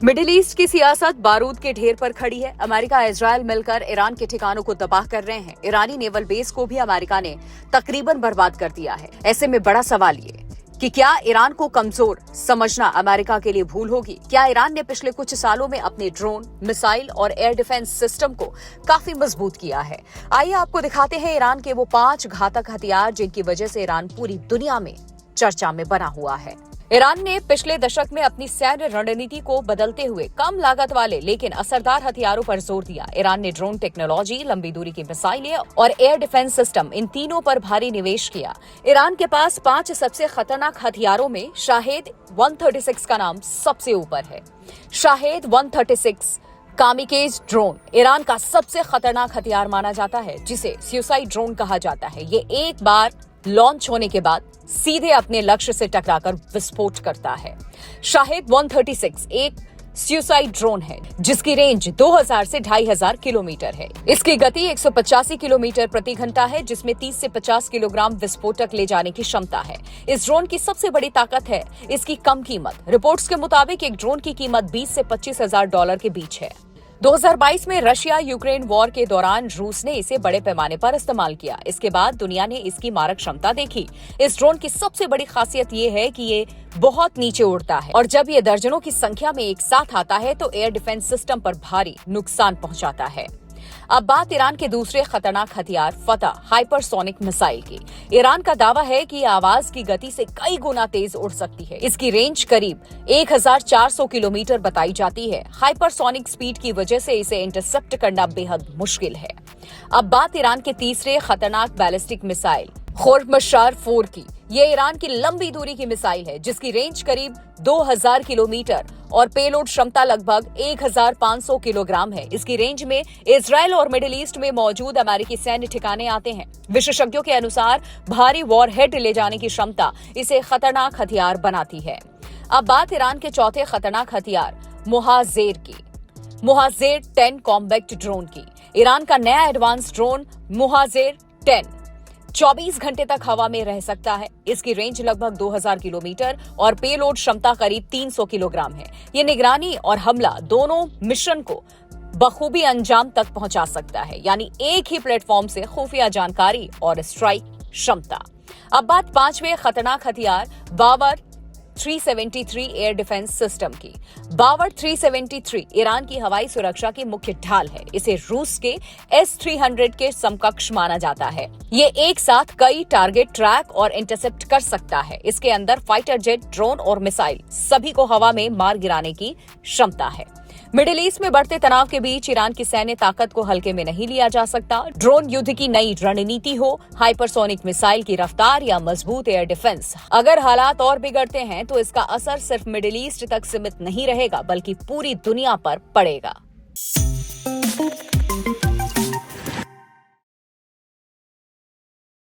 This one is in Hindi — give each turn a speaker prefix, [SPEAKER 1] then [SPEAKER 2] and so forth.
[SPEAKER 1] मिडिल ईस्ट की सियासत बारूद के ढेर पर खड़ी है। अमेरिका इजराइल मिलकर ईरान के ठिकानों को तबाह कर रहे हैं। ईरानी नेवल बेस को भी अमेरिका ने तकरीबन बर्बाद कर दिया है। ऐसे में बड़ा सवाल ये कि क्या ईरान को कमजोर समझना अमेरिका के लिए भूल होगी? क्या ईरान ने पिछले कुछ सालों में अपने ड्रोन, मिसाइल और एयर डिफेंस सिस्टम को काफी मजबूत किया है? आइए आपको दिखाते हैं ईरान के वो 5 घातक हथियार जिनकी वजह से ईरान पूरी दुनिया में चर्चा में बना हुआ है। ईरान ने पिछले दशक में अपनी सैन्य रणनीति को बदलते हुए कम लागत वाले लेकिन असरदार हथियारों पर जोर दिया। ईरान ने ड्रोन टेक्नोलॉजी, लंबी दूरी की मिसाइलें और एयर डिफेंस सिस्टम, इन तीनों पर भारी निवेश किया। ईरान के पास 5 सबसे खतरनाक हथियारों में शाहेद 136 का नाम सबसे ऊपर है। शाहेद 136 कामिकेज ड्रोन ईरान का सबसे खतरनाक हथियार माना जाता है, जिसे सुसाइड ड्रोन कहा जाता है। ये एक बार लॉन्च होने के बाद सीधे अपने लक्ष्य से टकराकर विस्फोट करता है। शाहेद 136 एक सुसाइड ड्रोन है जिसकी रेंज 2000 से 2500 किलोमीटर है। इसकी गति 185 किलोमीटर प्रति घंटा है, जिसमें 30 से 50 किलोग्राम विस्फोटक ले जाने की क्षमता है। इस ड्रोन की सबसे बड़ी ताकत है इसकी कम कीमत। रिपोर्ट्स के मुताबिक एक ड्रोन की कीमत 20 से 25 हजार डॉलर के बीच है। 2022 में रशिया यूक्रेन वॉर के दौरान रूस ने इसे बड़े पैमाने पर इस्तेमाल किया। इसके बाद दुनिया ने इसकी मारक क्षमता देखी। इस ड्रोन की सबसे बड़ी खासियत ये है कि ये बहुत नीचे उड़ता है और जब ये दर्जनों की संख्या में एक साथ आता है तो एयर डिफेंस सिस्टम पर भारी नुकसान पहुंचाता है। अब बात ईरान के दूसरे खतरनाक हथियार फतह हाइपरसोनिक मिसाइल की। ईरान का दावा है कि आवाज की गति से कई गुना तेज उड़ सकती है। इसकी रेंज करीब 1400 किलोमीटर बताई जाती है। हाइपरसोनिक स्पीड की वजह से इसे इंटरसेप्ट करना बेहद मुश्किल है। अब बात ईरान के तीसरे खतरनाक बैलिस्टिक मिसाइल खुर्मशार 4 की। ये ईरान की लंबी दूरी की मिसाइल है जिसकी रेंज करीब 2000 किलोमीटर और पेलोड क्षमता लगभग 1500 किलोग्राम है। इसकी रेंज में इजराइल और मिडिल ईस्ट में मौजूद अमेरिकी सैन्य ठिकाने आते हैं। विशेषज्ञों के अनुसार भारी वॉरहेड ले जाने की क्षमता इसे खतरनाक हथियार बनाती है। अब बात ईरान के चौथे खतरनाक हथियार मोहाजेर की। मोहाजेर 10 कॉम्बैक्ट ड्रोन की। ईरान का नया एडवांस ड्रोन मोहाजेर 10 24 घंटे तक हवा में रह सकता है। इसकी रेंज लगभग 2000 किलोमीटर और पेलोड क्षमता करीब 300 किलोग्राम है। ये निगरानी और हमला दोनों मिशन को बखूबी अंजाम तक पहुंचा सकता है, यानी एक ही प्लेटफॉर्म से खुफिया जानकारी और स्ट्राइक क्षमता। अब बात 5वें खतरनाक हथियार बावर 373 एयर डिफेंस सिस्टम की। बावर 373 ईरान की हवाई सुरक्षा की मुख्य ढाल है। इसे रूस के S-300 के समकक्ष माना जाता है। ये एक साथ कई टारगेट ट्रैक और इंटरसेप्ट कर सकता है। इसके अंदर फाइटर जेट, ड्रोन और मिसाइल सभी को हवा में मार गिराने की क्षमता है। मिडिल ईस्ट में बढ़ते तनाव के बीच ईरान की सैन्य ताकत को हल्के में नहीं लिया जा सकता। ड्रोन युद्ध की नई रणनीति हो, हाइपरसोनिक मिसाइल की रफ्तार या मजबूत एयर डिफेंस, अगर हालात और बिगड़ते हैं तो इसका असर सिर्फ मिडिल ईस्ट तक सीमित नहीं रहेगा बल्कि पूरी दुनिया पर पड़ेगा।